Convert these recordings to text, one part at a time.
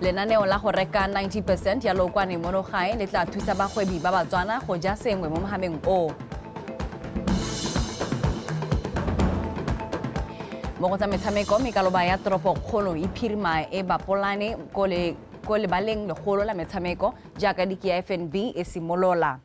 Lenaneo la go reka 90% ya lookwane mo gae le tla thusa bagwebi ba Botswana go ja sengwe mo mohameng o. Mo go tsa metshameko mekaloba ya toropo kgolo e phirima e bapolane ko lebaleng legolo la metshameko jaaka diki ya FNB e simolola.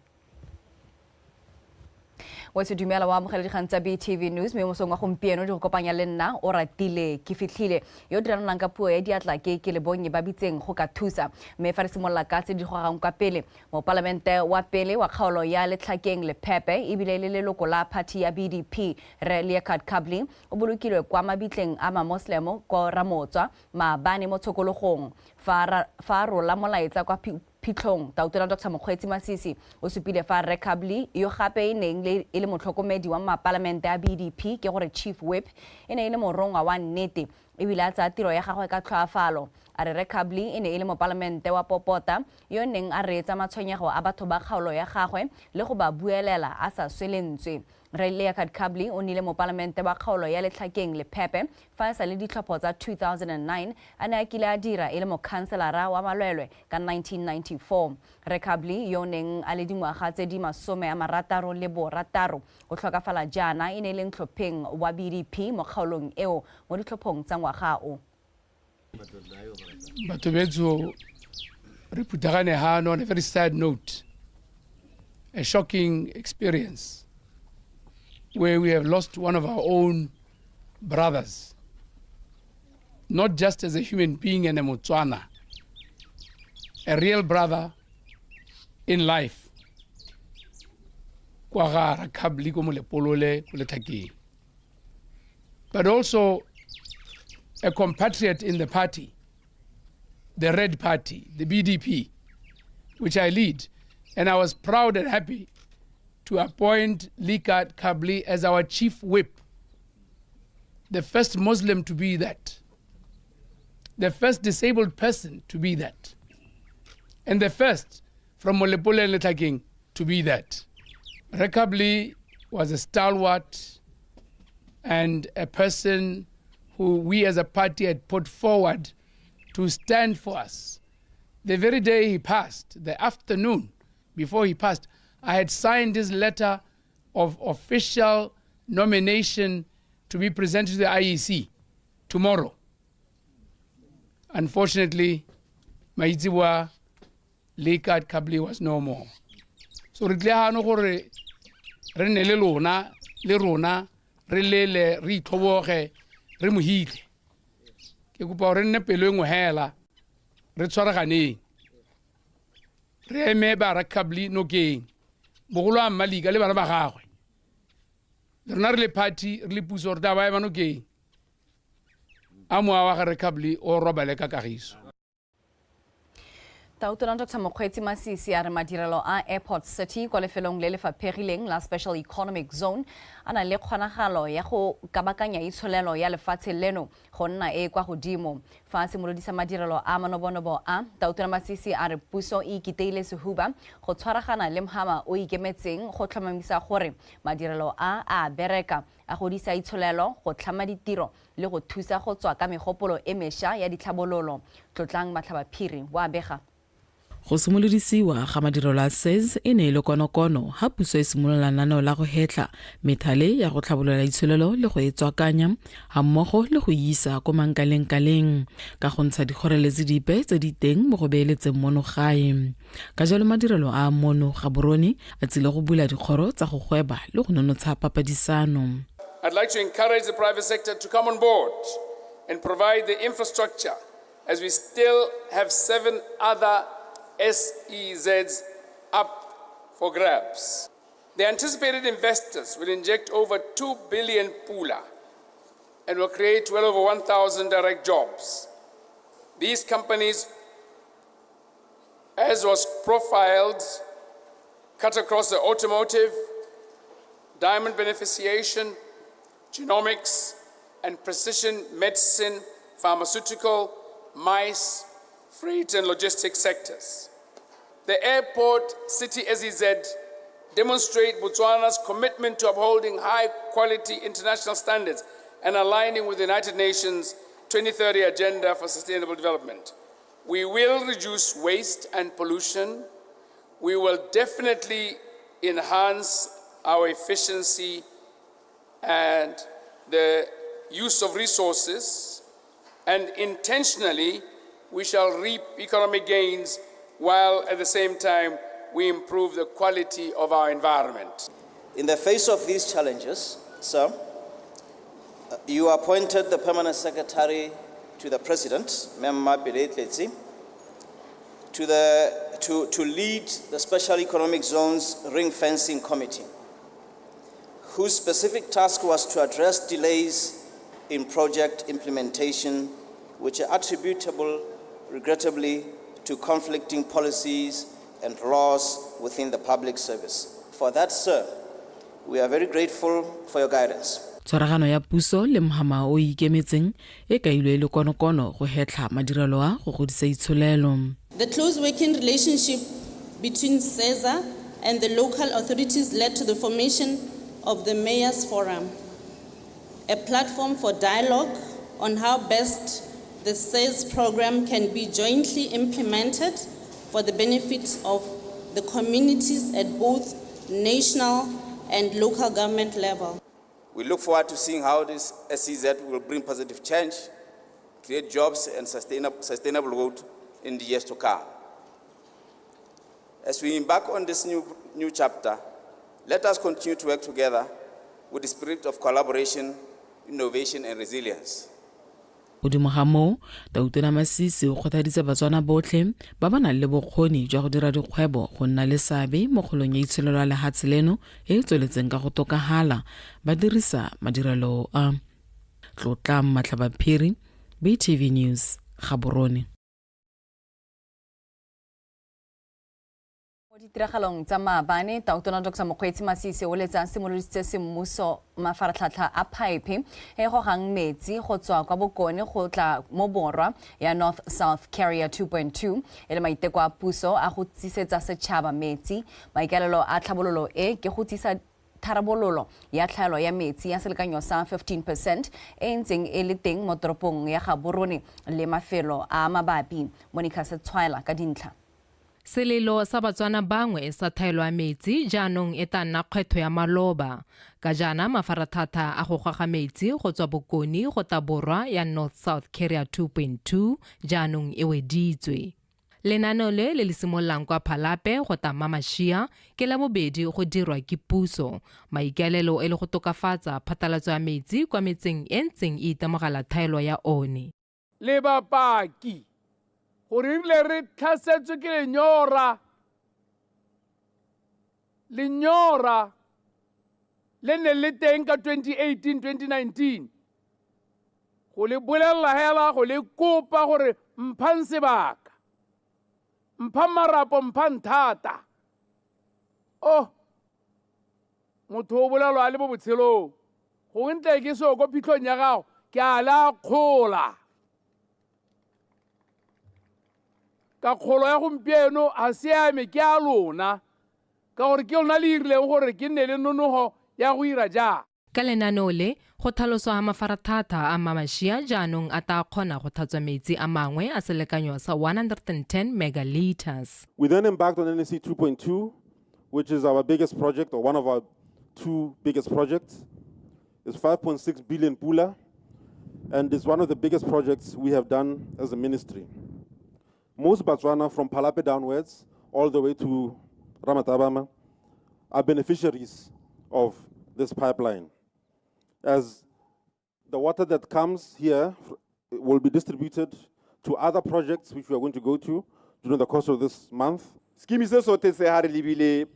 Wa se dumela wa mogela dikgang tsa BTV News me mosong wa gompieno di go kopanya le nna o ratile ke fitlhile yo diranang ka puo ya diatla ke le bonye ba bitseng go ka thusa me fa re simolla ka tse di gogang kwa pele mo parlamente wa pele wa kgaolo ya letlhakeng le pepe e bile le leloko la party ya BDP re Liakat Kablay o bolokilwe kwa mabitleng a ma moslemo ko Ramotswa maabane mo tshokologong fa rola molaetsa kwa Pitlong tautela Dr. Mokgweetsi Masisi o supile fa Kablay yo gape e neng le motlhokomedi wa mapalamente a BDP ke gore chief whip e ne ile morongwa wa nnete e bile a tsa tiro ya gagwe ka tlhoafalo a re Kablay e ne ile mo parlamente wa Popota yo neng a reetsa matshwenyego a batho ba kgaolo ya gagwe le go ba buelela a sa swelentswe Liakat Kablay o nile mo parlamente wa kgaolo ya letlhakeng le pepe fa sa le ditlhopho tsa 2009 a ne a kile a dira ile mo kanselara wa malwelwe ka 1994 Kablay yo neng a le dingwaga tse di 66 o tlhokafala jaana e ne le tlhopheng wa BDP mo kgaolong eo mo ditlhophong tsa ngwaga o. Batho betso re putagane hano on a very sad note, a shocking experience where we have lost one of our own brothers, not just as a human being and a Motswana, a real brother in life. But also a compatriot in the party, the Red Party, the BDP, which I lead. And I was proud and happy to appoint Liakat Kablay as our chief whip, the first Muslim to be that, the first disabled person to be that, and the first from Molepole and Dikgang to be that. Kablay was a stalwart and a person who we as a party had put forward to stand for us. The very day he passed, the afternoon before he passed, I had signed his letter of official nomination to be presented to the IEC tomorrow. Unfortunately, Maitziwa Liakat Kablay was no more. So re tlehano gore re ne le lona le rona re lele re ithoboge re mohile. Ke kopa re nne pelo engwe hela re tshwaraganeng. Re eme ba Kablay nokeng. Bogolo a malika le bana ba gagwe. Rena re le party re le puso re taba ema nokeng. A moa wa ga Kablay o robale ka kagiso. Tautela Dr. Mokgweetsi Masisi a re madirelo a Airport City kwa lefelong le lefaphegileng la Special Economic Zone a na le kgonagalo ya go kabakanya itsholelo ya lefatshe leno go nna e kwa godimo fa a simolodisa madirelo a manobonobo a Tautela Masisi a re puso e ikiteile sehuba go tshwaragana le mhama o ikemetseng go tlhomamisa gore madirelo a bereka a godisa itsholelo go tlhama ditiro le go thusa go tswa ka megopolo e mesha ya ditlhabololo Tlotlang Matlhabaphiri wa bega. Go simolodisiwa ga madirelo a SEZ e ne le konokono ha puso e simolola lenaneo la go hetla methale ya go tlhabolola itsholelo le go e tswakanya ha mmogo le go isa ko mankaleng ka go ntsha dikgoreletsi dipe tse di teng mo go beeletseng mono gae. Ka jalo madirelo a mono Gaborone a tsile go bula dikgoro tsa go gweba le go nonotsha papadisano. I'd like to encourage the private sector to come on board and provide the infrastructure as we still have 7 other SEZs up for grabs. The anticipated investors will inject over 2 billion pula and will create well over 1,000 direct jobs. These companies, as was profiled, cut across the automotive, diamond beneficiation, genomics, and precision medicine, pharmaceutical, mice, freight and logistics sectors. The airport City SEZ demonstrate Botswana's commitment to upholding high-quality international standards and aligning with the United Nations 2030 Agenda for Sustainable Development. We will reduce waste and pollution. We will definitely enhance our efficiency and the use of resources, and intentionally we shall reap economic gains while at the same time we improve the quality of our environment. In the face of these challenges, sir, you appointed the Permanent Secretary to the President, Memma Biletletsi, to lead the Special Economic Zones Ring Fencing Committee, whose specific task was to address delays in project implementation, which are attributable, regrettably, to conflicting policies and laws within the public service. For that, sir, we are very grateful for your guidance. Tshwaragano ya puso le mhama o ikemetseng e kailwe le konokono go hetla madirelo a go godisa itsholelo. The close working relationship between SEZA and the local authorities led to the formation of the Mayor's Forum, a platform for dialogue on how best the SEZ program can be jointly implemented for the benefits of the communities at both national and local government level. We look forward to seeing how this SEZ will bring positive change, create jobs and sustainable growth in the years to come. As we embark on this new chapter, let us continue to work together with the spirit of collaboration, innovation and resilience. Godimo ga moo, Tautona Masisi o kgothaditse Batswana botlhe ba ba nang le bokgoni jwa go dira dikgwebo go nna le seabe mo kgolong ya itsholelo ya lefatshe leno e e tsweletseng ka go tokafala ba dirisa madirelo a. Tlotla Matlhabaphiri, BTV News, Gaborone. Ditiragalong tsa maabane, Tautona Dr. Mokgweetsi Masisi o letsa simoloditse semmuso mafaratlhatlha a pipe e gogang metsi go tswa kwa bokone go tla mo borwa ya North South Carrier 2.2 e le maiteko a puso a go tsisetsa setšhaba metsi. Maikalelo a tlhabololo e ke go tsisa tharabololo ya tlhaelo ya metsi ya selekanyo sa 15% e ntseng e le teng mo toropong ya Gaborone le mafelo a mabapi. Monica SETSWANA ka dintlha. Selelo sa Batswana bangwe sa thaelo ya metsi jaanong e tla nna kgwetho ya maloba. Ka jaana mafaratlhatlha a go goga metsi go tswa bokone go ta borwa ya North South Carrier 2.2 jaanong e weditswe. Lenaneo le simololang kwa PHALAPE go ta Mamashia ke la bobedi go dirwa ke puso. Maikalelo e le go tokafatsa phatlalatso ya metsi kwa metseng e ntseng e itemogela thaelo ya one. Le bapaki gore re tlhasetswe ke lenyora le ne le teng ka 2018-2019 go le bolela hela go le kopa gore mphang sebaka mphang marapo mphang thata motho o bolela le bo botshelong go ntle ke so go phitlhong ya gago ke a la kgola ka kgolo ya gompieno a siame ke a lona ka gore ke lona le irileng gore ke nne le nonogo ya go ira ja. Ka lenaneo le go tlhaloswa ga mafaratlhatlha a Mamashia jaanong a tla kgona go tlhatswa metsi a mangwe a selekanyo sa 110 megaliters. We then embarked on NEC 2.2, which is our biggest project, or one of our two biggest projects. It's 5.6 billion pula, and it's one of the biggest projects we have done as a ministry. Most Botswana, from PHALAPE downwards, all the way to Ramatabama, are beneficiaries of this pipeline. As the water that comes here will be distributed to other projects which we are going to go to during the course of this month. Skimi se sote se ha re libile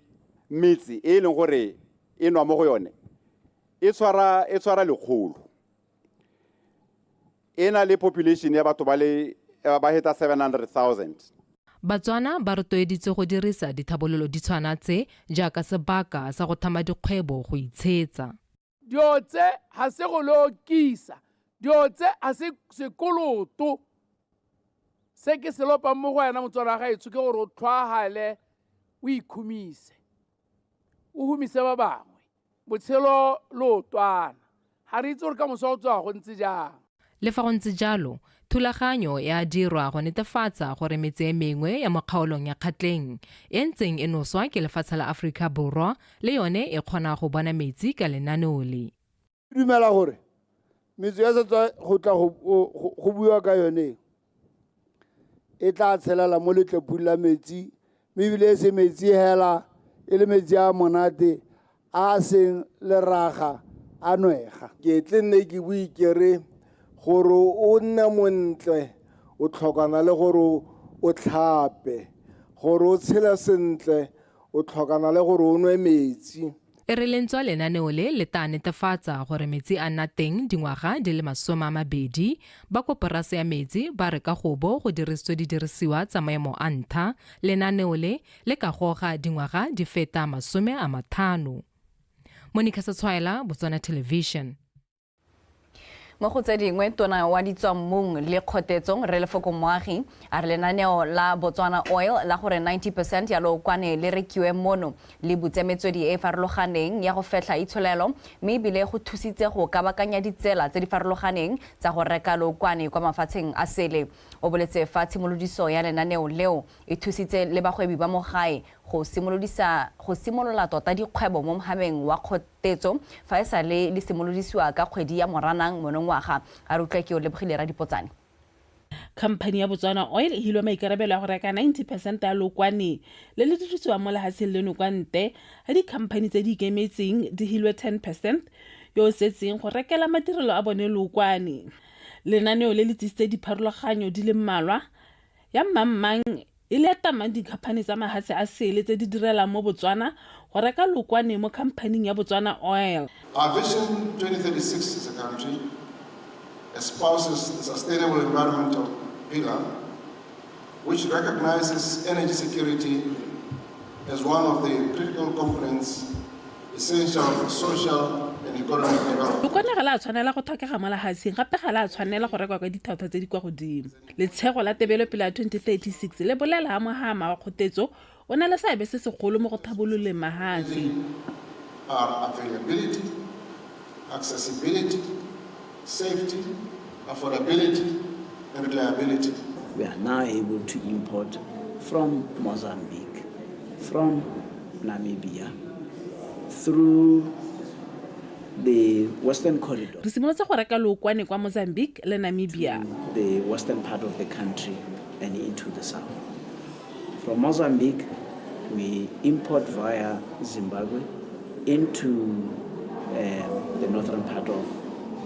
metsi e leng gore e nwa mo go yone e tshwara lekgolo e na le population ya batho ba heta 700,000. Batswana ba rotloeditse go dirisa dithabololo di tshwana tse jaaka sebaka sa go thama dikgwebo go itshetsa. Dio tse ha se go lokisa, dio tse a se sekoloto se ke se lopa mo go yana motswala ga itse ke gore o tlhwagale o ikhumise o humise ba bangwe botshelo lotwana ha re itse gore ka moso go tswa go ntse jang. Le fa go ntse jalo, thulaganyo e a dirwa go netefatsa gore metse e mengwe ya mo kgaolong ya Kgatleng e ntseng e noswa ke lefatshe la Aforika Borwa le yone e kgona go bona metsi ka lenaneo le. Dumela gore metsi ya setso go tla go bua ka yone e tla tshelela mo letlepung la metsi mme ebile e se metsi hela e le metsi a monate a seng le raga a nwega. Ke tle nne ke bui kere gore o nne montle o tlhokana le gore o tlhape gore o tshela sentle o tlhokana le gore o nwe metsi. E re lentswa lenaneo le ta netefatsa gore metsi a nna teng dingwaga di le 20. Ba koporase ya metsi ba re ka gobo go dirisitswe didirisiwa tsa maemo a ntlha. Lenaneo le ka goga dingwaga di feta 50. Monica Setswaela, Botswana Television. Mo go tse dingwe tona wa ditswammung le kgotetsong re lefoko moagi a re lenaneo la Botswana Oil la gore 90% ya lookwane le rekiwe mono le butsemetswedi e farologaneng ya go fetla itsholelo mme ebile go thusitse go kabakanya ditsela tse di farologaneng tsa go reka lookwane kwa mafatsheng a sele. O boletse fa tshimolodiso ya lenaneo leo e thusitse le bagwebi ba mo gae go simolola tota dikgwebo mo mohameng wa kgotetso fa e sale le simolodisiwa ka kgwedi ya Moranang monongwaga. A rutlwa ke o lebogile ra dipotsane. Company ya Botswana Oil e hilwe maikarabelo ya go reka 90% ya lookwane le le dirisiwa mo lehatsheng leno kwa nte ga di-company tse di ikemetseng di hilwe 10% yo setseng go rekela madirelo a bone lookwane. Lenaneo le le tlisitse dipharologanyo di le mmalwa ya mmang e le tamang di-company tsa mahatshe a sele tse di direlang mo Botswana go reka lookwane mo company ya Botswana Oil. Our Vision 2036 as a country espouses the sustainable environmental pillar, which recognizes energy security as one of the critical components essential for social and economic development. Lookwane ga la tshwanela go tlhokega mo lehatsheng gape ga la tshwanela go rekwa ka dithauto tse di kwa godimo. Letshego la tebelopele ya 2036 le bolela ha mohama wa kgotetso o na le seabe se segolo mo go tlhabololeng mahatse. Our availability, accessibility, safety, affordability, and reliability. We are now able to import from Mozambique, from Namibia, through the Western Corridor. Re simolotse go reka lookwane kwa Mozambique le Namibia. The western part of the country and into the south. From Mozambique, we import via Zimbabwe into the northern part of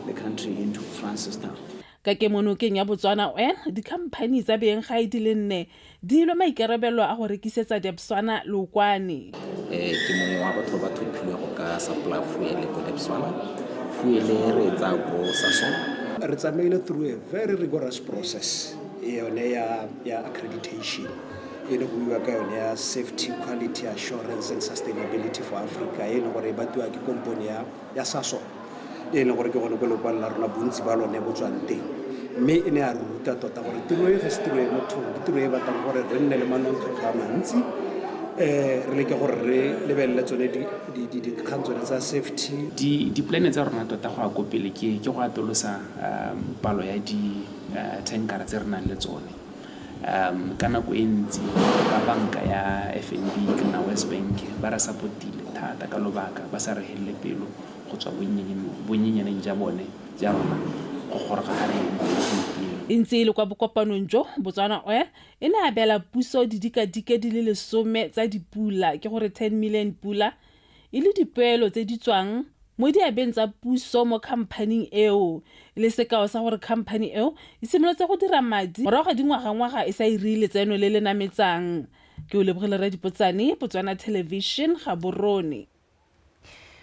the country into Francistown. Ka kemonokeng ya Botswana Oil, di-company tsa beng ga di le 4 di ilwe maikarabelo a go rekisetsa Botswana lookwane. Ke mongwe wa batho ba thupilwe go ka supply fuel ko Botswana. Fuel re tsa go Sasol. Re tsamaile through a very rigorous process ya accreditation. E le buiwa ka yone ya safety, quality assurance and sustainability for Africa. E le gore batwa ke company ya Sasol. E le gore ke gone go le kwa la rona bontsi ba lone bo tswang teng mme e ne a ruta tota gore tiro e ga se tiro e motho tiro e batlang gore re nne le manontlhotlho a mantsi re leke gore re lebelele tsone dikgang tsone tsa safety. Di-plane tsa rona tota go a kopele ke go atolosa palo ya di-tankara tse re nang le tsone ka nako e ntsi ba banka ya FNB kana West Bank ba re supportile thata ka lobaka ba sa re helele pelo go tswa bonyenyaneng ja bone ja rona go goroga ga re ntse le kwa bokopanong jo Botswana Oil e ne a bela puso didikadike di le 10 tsa dipula ke gore 10 million pula e le dipeelo tse di tswang mo diabeng tsa puso mo company eo le sekao sa gore company eo e simolotse go dira madi morago ga dingwaga e sa irile tseno le le nametsang. Ke o lebogile ra dipotsane Botswana Television Gaborone.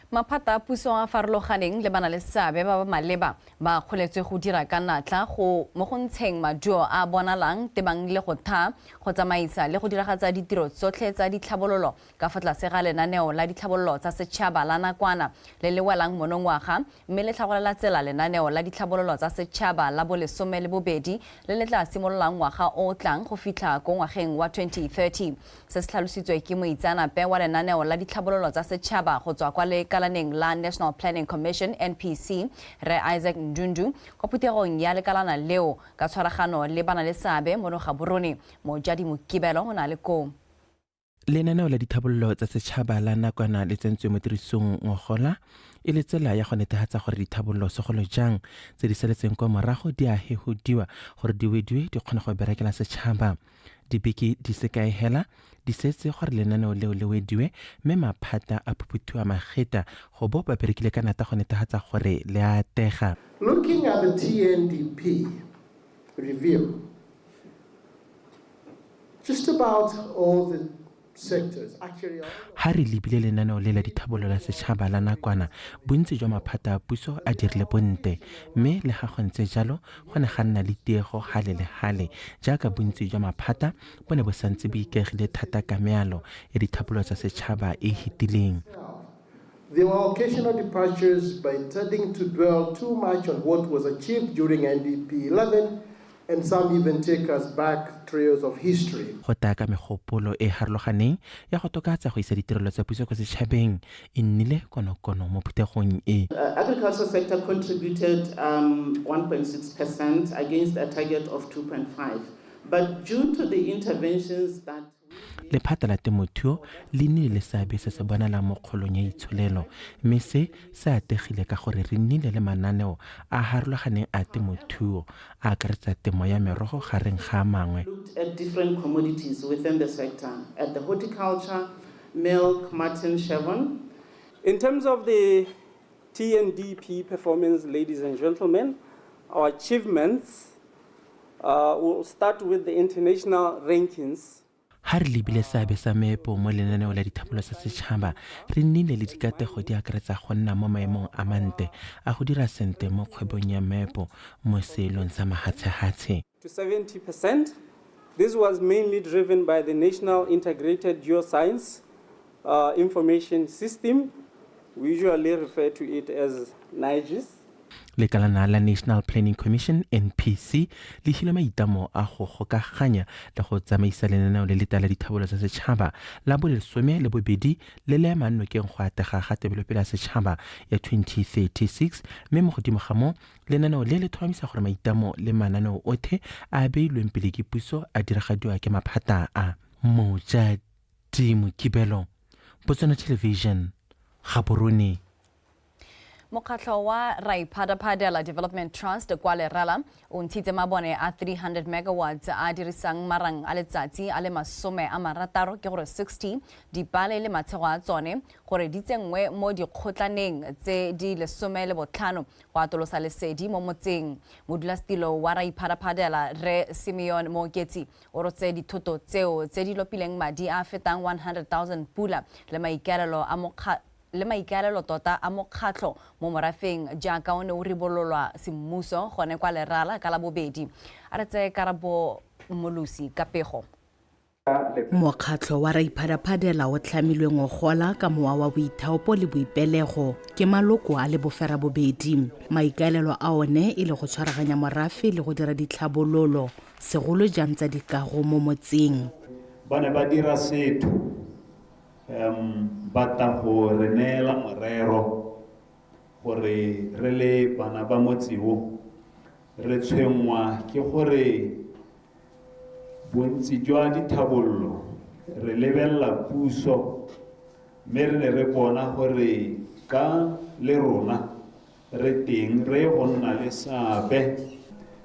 Maphata a puso a farologaneng le bana le seabe ba maleba ba kgoletswe go dira ka natla go mo go ntsheng maduo a bonalang tebang le go tha go tsamaisa le go diragatsa ditiro tsotlhe tsa ditlhabololo ka fa tlase ga lenaneo la ditlhabololo tsa setšhaba la nakwana le le welang monongwaga mme le tlhagolela tsela lenaneo la ditlhabololo tsa setšhaba la bo 12 le le tla simololang ngwaga o tlang go fitlha go ngwageng wa 2030. Se se tlhalositswe ke moitseanape wa lenaneo la ditlhabololo tsa setšhaba go tswa kwa le lekalaneng la National Planning Commission NPC re Isaac Ndundu ko putegong ya lekalana leo ka tshwaragano le bana le seabe mo Gaborone Mojadi Mokibelo o na le ko lenaneo la dithabollo tsa setšhaba la nakwana le tsentswe mo tirisong ngogola e le tsela ya go netefatsa gore dithabollo segolo jang tse di saletseng kwa morago di a hehodiwa gore diwediwe di kgona go berekela setšhaba dibeke di sekaehela di setse gore lenaneo leo le wediwe mme maphata a phuputhiwa mageta go bo ba berekile ka nata go netefatsa gore le a tega. Looking at the TNDP review, just about all the ha re lebile lenaneo le la dithabollo la setšhaba la nakwana bontsi jwa maphata a puso a dirile bonte mme le ga go ntse jalo go ne ga nna le tiego gale le gale jaaka bontsi jwa maphata bo ne bo santse bo ikegile thata ka mealo ya dithabollo tsa setšhaba e hitileng. There were occasional departures by tending to dwell too much on what was achieved during NDP 11 and some even take us back trails of history. Go ta ka megopolo e harologaneng ya go tokatsa go isa ditirelo tsa puso go setšhabeng e nnile konokono mo putegong e. Agriculture sector contributed 1.6% against a target of 2.5%. But due to the interventions that lephata la temothuo le nnile le seabe se se bonalang mo kgolong ya itsholelo mme se ategile ka gore re nnile le mananeo a harologaneng a temothuo a akaretsa temo ya merogo gareng ga mangwe. At different commodities within the sector, at the horticulture, milk, mutton, chevron. In terms of the TNDP performance, ladies and gentlemen, our achievements will start with the international rankings. Ha re lebile seabe sa meepo mo lenaneo la dithabollo tsa setšhaba re nnile le dikatego di akaretsa go nna mo maemong a mante a go dira sente mo kgwebong ya meepo mo seelong sa mahatshehatshe. To 70%, this was mainly driven by the National Integrated Geoscience Information System. We usually refer to it as NIGIS. Lekalana la National Planning Commission NPC le hile maitamo a go gokaganya le go tsamaisa lenaneo le letala dithabollo tsa setšhaba la bo 12 le le mannokeng go atega ga tebelopele ya setšhaba ya 2036 mme mo godimo ga mo lenaneo le le tlhomamisa gore maitamo le mananeo othe a beilweng pele ke puso a diragadiwa ke maphata a. Mojadi Mokibelo, Botswana Television, Gaborone. Mokgatlho wa Raiphadaphadela Development Trust kwa Lerala o ntshitse mabone a 300 megawatts a dirisang marang a letsatsi a le 60 ke gore 60 dipale le matshego a tsone gore di tsengwe mo dikgotlaneng tse di 15 go atolosa lesedi mo motseng. Modulasetilo wa Raiphadaphadela Re Simeon Moketsi o rotse dithoto tseo tse di lopileng madi a fetang 100,000 pula le maikarelo tota a mokgatlho mo morafeng jaaka o ne o ribololwa semmuso gone kwa Lerala ka Labobedi. A re tse karabo molusi ka pego. Mokgatlho wa Raiphadaphadela o tlhamilwe ngogola ka mowa wa boithaopo le boipelego ke maloko a le bofera bobedi. Maikalelo a one e le go tshwaraganya morafe le go dira ditlhabololo segolo jang tsa dikago mo motseng. Ba ne ba dira setho bata go re neela morero gore re le bana ba motseo re tshwenngwa ke gore bontsi jwa dithabollo re lebella puso mme re ne re bona gore ka le rona re teng re go nna le seabe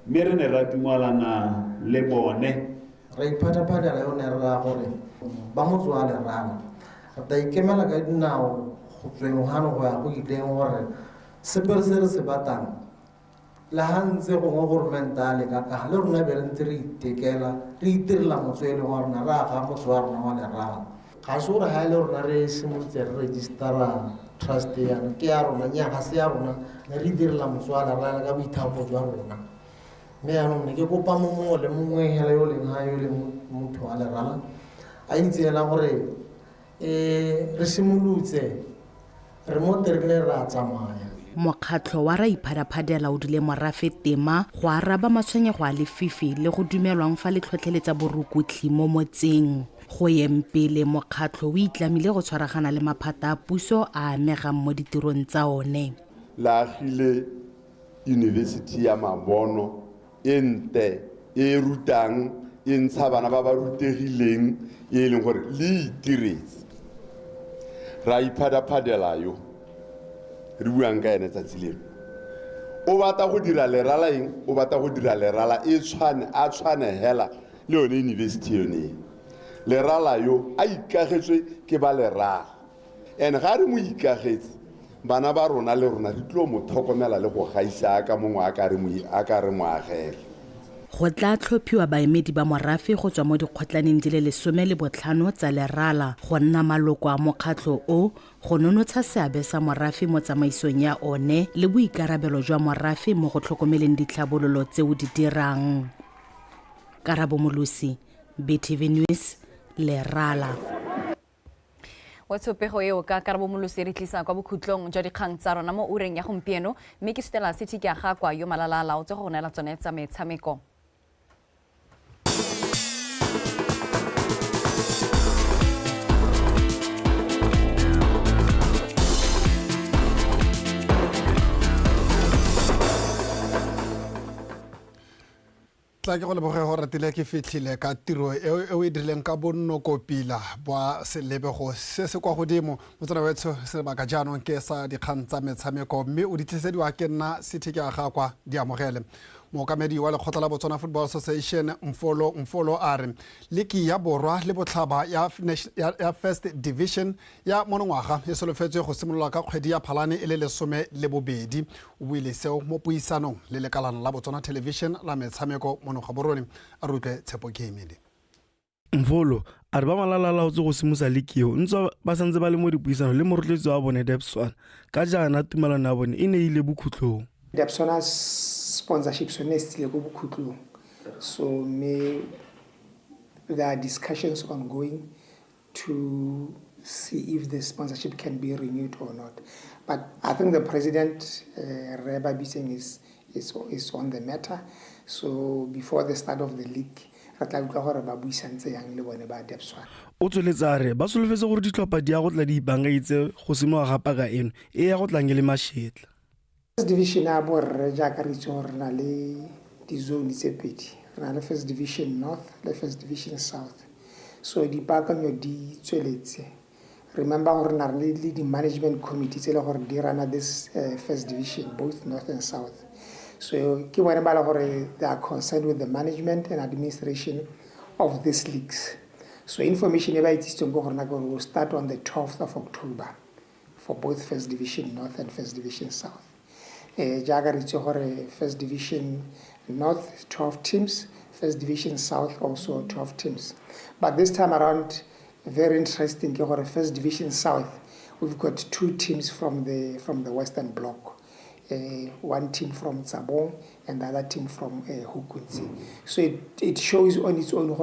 mme re ne ra dumalana le bone. Raiphadaphadela yone re ra gore ba motso a Lerala ta ikemela ka dinao go tsweng hano go ya go ileng gore sepere se re se batang la hantse go ngo governmentale ka ka le rona be re ntse re itekela re itirela motswele wa rona ra ga motso wa rona wa Lerala ga se gore ha le rona re simolotse re registera trust ya ke ya rona nya ga se ya rona re itirela motso wa Lerala ka boithaopo jwa rona me ya nne ke kopa mo mongwe le mongwe hela yo leng ha yo le motho wa Lerala a itseela gore re simolotse re mo terele ra tsamaya. Mokgatlho wa Raiphadaphadela o dile morafe tema go araba matshwenyego a lefifi le go dumelwang fa le tlhotlheletsa borukutli mo motseng go yeng pele mokgatlho o itlamile go tshwaragana le maphata a puso a amegang mo ditirong tsa one. La agile university ya mabono ente e rutang e ntsha bana ba ba rutegileng e leng gore le itiretse. Raiphadaphadela yo re buang ka ene tsatsi leno o batla go dira lerala eng o batla go dira lerala e tshwane hela le yone university yone lerala yo a ikagetswe ke ba lerala ene ga re mo ikagetse bana ba rona le rona re tlo mo tlhokomela le go gaisa ka mongwe a ka re mo agela. Go tla tlhophiwa baemedi ba morafe go tswa mo dikgotlaneng di le 15 tsa lerala go nna maloko a mokgatlho o go nonotsha seabe sa morafe mo tsamaisong ya one le boikarabelo jwa morafe mo go tlhokomeleng ditlhabololo tseo di dirang. Karabo Molusi, BTV News, Lerala. Watsopego eo ka Karabo Molusi re tlisa kwa bokhutlong jwa dikgang tsa rona mo ureng ya gompieno mme ke Stella City ke aga kwa yo malala o tse go nela tsone tsa metshameko. Tla ke go leboge go ratile ke fitlhile ka tiro e dirileng ka bonnokopila bwa selebego se se kwa godimo motsana wetso se baka jaanong ke sa dikgang tsa metshameko mme o ditlisediwa ke nna City ke aga kwa di amogele. Mookamedi wa lekgotla la Botswana Football Association Mfolo a re leki ya borwa le botlhaba ya First Division ya monongwaga e solofetswe go simolola ka kgwedi ya Phalane e le 12 o buile seo mo puisanong le lekalana la Botswana Television la metshameko mo Gaborone a rutlwe Tshepo Kemedi. Mfolo a re ba malala tse go simusa lekio ntse ba santse ba le mo dipuisano le morotletsi wa bone SETSWANA ka jaana tumelano ya bone e ne ile bokhutlong. SETSWANA's sponsorship so there are discussions ongoing to see if the sponsorship can be renewed or not. But I think the president Raiphadaphadela is on the matter. So before the start of the league, o tsweletsa re ba solofetse gore ditlhopha di ya go tla di ipangaitse go simoga ga paka eno e ya go tlang le mašetla. First division a bo re jaaka re itse gore na le di zone tse pedi re na le First Division North le First Division South. So dipaakanyo di tsweletse. Remember gore na le di management committees tse le gore di rana this First Division both North and South. So ke bone ba le gore they are concerned with the management and administration of these leagues. So information about it will start on the 12th of October for both First Division North and First Division South. First Division North, 12 teams, First Division South also 12 teams. But this time around, very interesting, First Division South, we've got 2 teams from the Western Bloc. One team from Tsabong and the other team from Hukunzi. So it shows on its own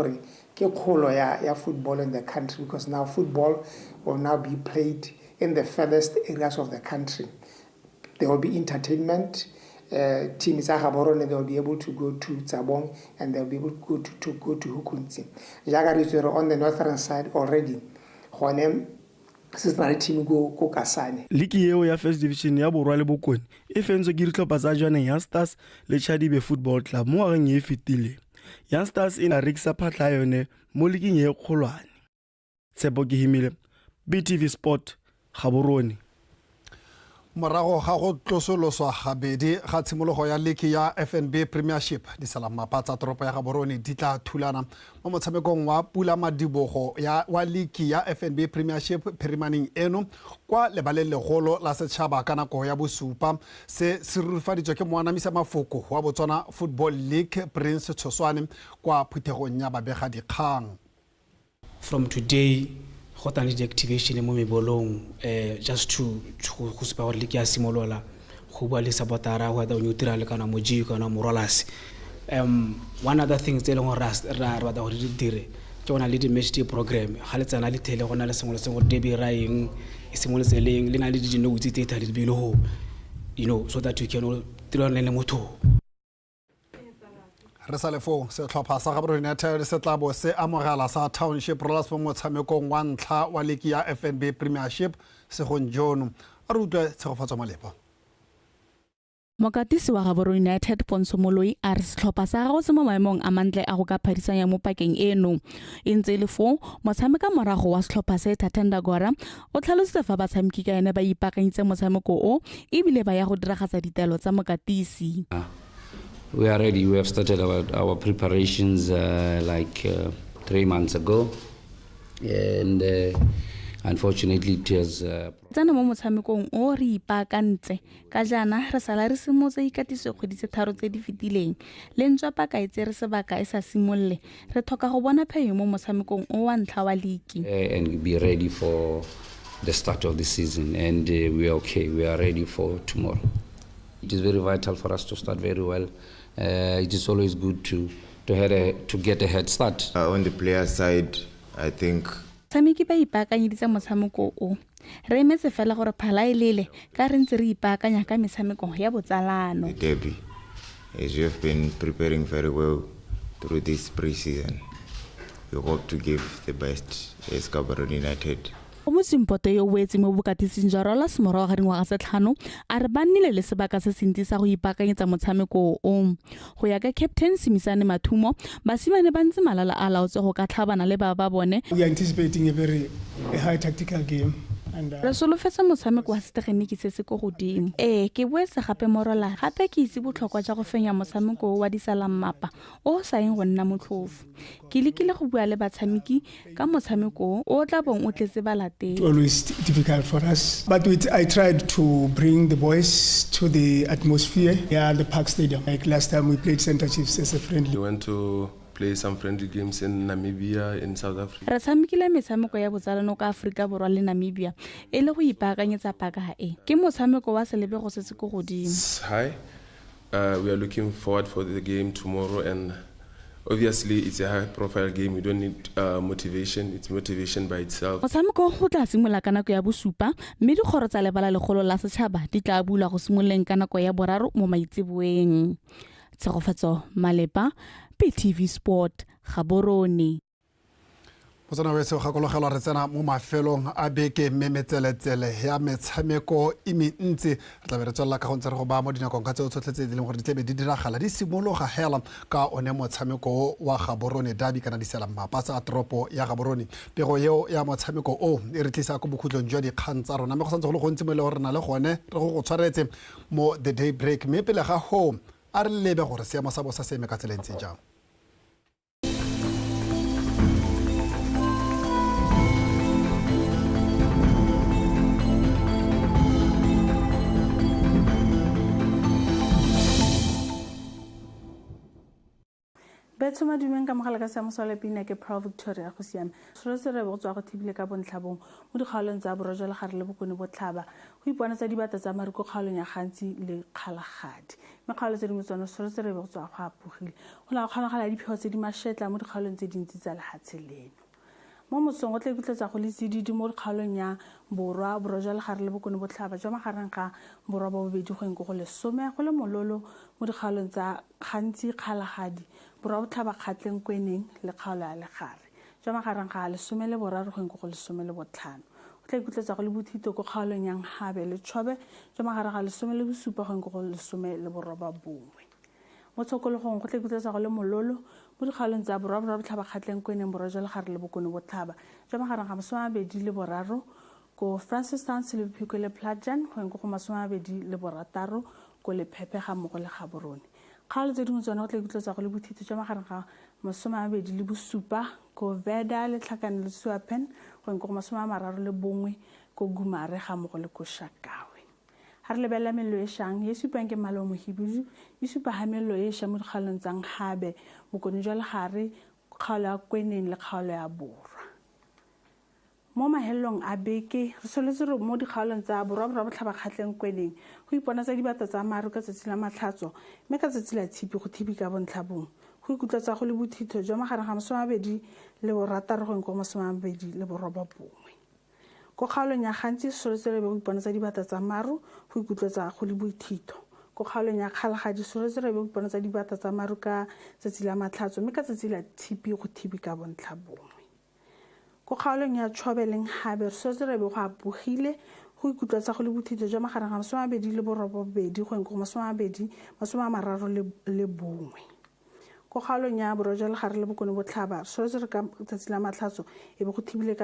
football in the country, because now football will now be played in the furthest areas of the country. There will be entertainment. Teams Gaborone, they will be able to go to Tsabong and they will be able to go to Hukunzi. Jagaris on the northern side already. Liki eo ya First Division ya borwa le bokone e fentswe ke ditlhopha tsa Jwaneng ya Stars le Chadibe Football Club mo ngwageng e fetile. Ya Stars e na rekisa phatla yone mo liking e kgolwane. Tshepo ke himile BTV Sport Gaborone. Morago ga go tlosoloswa gabedi ga tshimologo ya leki ya FNB Premiership di sala mapatsa toropo ya Gaborone di tla thulana mo motshamekong wa pula madibogo wa leki ya FNB Premiership phirimaneng eno kwa lebaleng legolo la setšhaba ka nako ya bosupa se rurufaditswe ke moanamisa mafoko wa Botswana Football League Prince Tshoswane kwa phuthegong ya babega dikgang. From today go tla le deactivation mo mebolong just to go supa gore le ke a simolola go bua le sabotara go da o nyutira le kana moji kana morolase. One other thing tse le go ra ba da go di dire ke bona le di match day program ga le tsana le thele gona le sengwe le sengwe Derby raing e simoletse leng le na le di notes tse tha le bile ho so that you can tiro le motho. re sa le foo setlhopha sa Gaborone United se tla bo se amogela sa Township Rollers mo motshamekong wa ntlha wa ligi ya FNB Premiership segong jono. A re utlwe tshegofatso malepa. Mokatisi wa Gaborone United Ponso Moloi a re setlhopha sa gago se mo maemong a mantle a go ka phadisanya mo pakeng eno. E ntse le fo motshameka morago wa setlhopha se Thatenda Gora o tlhalositse fa batshameki ka ene ba ipaakanyitse motshameko o ebile ba ya go diragatsa ditaelo tsa mokatisi. We are ready. We have started our preparations 3 months ago, and unfortunately it was tsana mo motshamekong o re ipaakantse ka jana re sala re simotse ikatiso kgwedi tse tharo tse di fetileng le ntswa paka itse re sebaka e sa simolle re thoka go bona pheyo mo motshamekong o wa ntlha wa ligi and be ready for the start of the season, and we are okay. We are ready for tomorrow. It is very vital for us to start very well. It is always good to get a head start. On the player side, I think tshameki ba ipaakanyeditse motshameko o re emetse fela gore PHALANE ka re ntse re ipaakanya ka metshameko ya botsalano. The derby, as we have been preparing very well through this pre-season, we hope to give the best as Gaborone United. O mosimpoto yo wetse mo bokatising jwa Rollers morago ga dingwaga tse 5 a re ba nnile le sebaka se sentsi sa go ipaakanyetsa motshameko o. Go ya ka Captain Simisane Mathumo basimane ba ntse malala a laotse go ka tlhabana le ba bone. We are anticipating a high tactical game. Re solofetse motshameko wa setegeniki se se go godimo. Ke boetse gape morola gape ke itse botlhokwa jwa go fenya motshameko wa disalammapa o sa eng go nna motlhofu. Ke lekile go bua le batshameki ka motshameko o tla bong o tletse balateng. Always difficult for us, but I tried to bring the boys to the atmosphere at the Park Stadium. Like last time we played Center Chiefs as a friendly. We went to play some friendly games in Namibia, in South Africa. Re tshamekile metshameko ya botsalano ka Afrika Borwa le Namibia e le go ipaakanyetsa paka e. Ke motshameko wa selebego se se go godimo. Hi, we are looking forward for the game tomorrow, and obviously it's a high profile game. We don't need motivation. It's motivation by itself. Motshameko go tla simola ka nako ya bosupa mme dikgoro tsa lebala legolo la setšhaba di tla bula go simoleng ka nako ya boraro mo maitseboeng. Tsegofatso malepa PTV Sport Gaborone. Botswana wetse o gakologelwa re tsena mo mafelong a beke memetseletsele ya metshameko e mentsi re tla be re tswelela ka go ntse re go ba mo dinakong ka tseo tsotlhe tse di leng gore di tlebe di diragala di simologa hela ka one motshameko wa Gaborone Derby kana disalammapa tsa toropo ya Gaborone. Pego yeo ya motshameko o e re tlisa go bokhutlong jwa dikgang tsa rona mme go santse go le gontsi mo le gore na le gone re go tshwaretse mo the day break mme pele ga home a re lebe gore seemo sa bosa se eme ka tselentse jang. Betso madumeng ka mogala ka seamo sa lepina ke Pro Victoria go siame. Se re bo tswa go thibile ka bontlhabong mo dikgaolong tsa borojwa le gare le bokone botlhaba go ipona tsa dibata tsa mariko kgaolong ya gantsi le kgalagadi. Me kgaolo tse dingwe tsona se re bo tswa go apogile go la kgonagala diphego tse di mashetla mo dikgaolong tse dintsi tsa lehatshe leno. Mo mosong o tla ikutletsa go le tsididi mo dikgaolong ya borwa borojwa le gare le bokone botlhaba jwa magareng ga borwa ba bobedi go enko go le 10 go le mololo mo dikgaolong tsa gantsi kgalagadi borwa botlhaba kgatleng kweneng le kgaolo ya legare jwa magareng ga le 13 go enko go le 15 go tla ikutletsa go le bothito go kgaolong yang habe le tshobe jwa magareng ga le 17 go enko go le 11 mo tshokologong go tla ikutletsa go le mololo mo dikgaolong tsa borwa botlhaba kgatleng kweneng borwa jwa legare le bokone botlhaba jwa magareng ga 23 ko Francistown se le Phiko le Plajan go enko go 26 ko le Phephe ga mmogo le Gaborone. Kgaolo tse dingwe tsona go tla ikutletsa go le bothito jwa magareng ga 27 ko Veda le Tlhakane le Suapen go enko go 31 ko Gumare ga mmogo le ko Shakawe. Ha re lebella mello e shang ye supang ke malo mohibidu e supa ha mello e sha mo dikgaolong tsang habe bokone jwa legare kgaolo ya kweneng le kgaolo ya borwa. Mo mahellong a beke re soletse re mo dikgaolong tsa borwa botlhaba kgatleng kweneng go ipona tsa dibata tsa maru ka tsatsi la matlhatso mme ka tsatsi la tshipi go thibi ka bontlhabong go ikutletsa go le bothito jwa magareng ga 26 go enko go 21 ko kgaolong ya gantsi soletse re be go ipona tsa dibata tsa maru go ikutletsa go le bothito ko kgaolong ya Kgalagadi soretse re be go iponatsa dibata tsa maru ka tsatsi la Matlhatso mme ka tsatsi la Tshipi go thibi ka bontlhabongwe. Ko kgaolong ya Tšhobeleng gabe soretse re be go apogile go ikutlwa tsa go le bothito jwa magareng ga 28 go enko 2031. Ko kgaolong ya Borwa-jwa-Legare le Bokone Botlhaba soretse re ka tsatsi la Matlhatso e be go thibile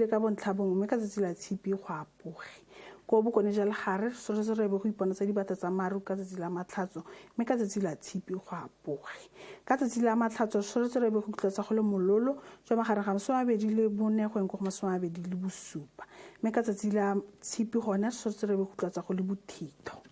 ka bontlhabongwe mme ka tsatsi la Tshipi go apoge. Ko Bokone-jwa-Legare soretse re be go iponatsa dibata tsa maru ka tsatsi la Matlhatso mme ka tsatsi la Tshipi go apoge. Ka tsatsi la Matlhatso soretse re be go ikutlwa tsa go le mololo jwa magareng ga 24 go enko 27 mme ka tsatsi la Tshipi gone soretse re be go ikutlwa tsa go le bothito.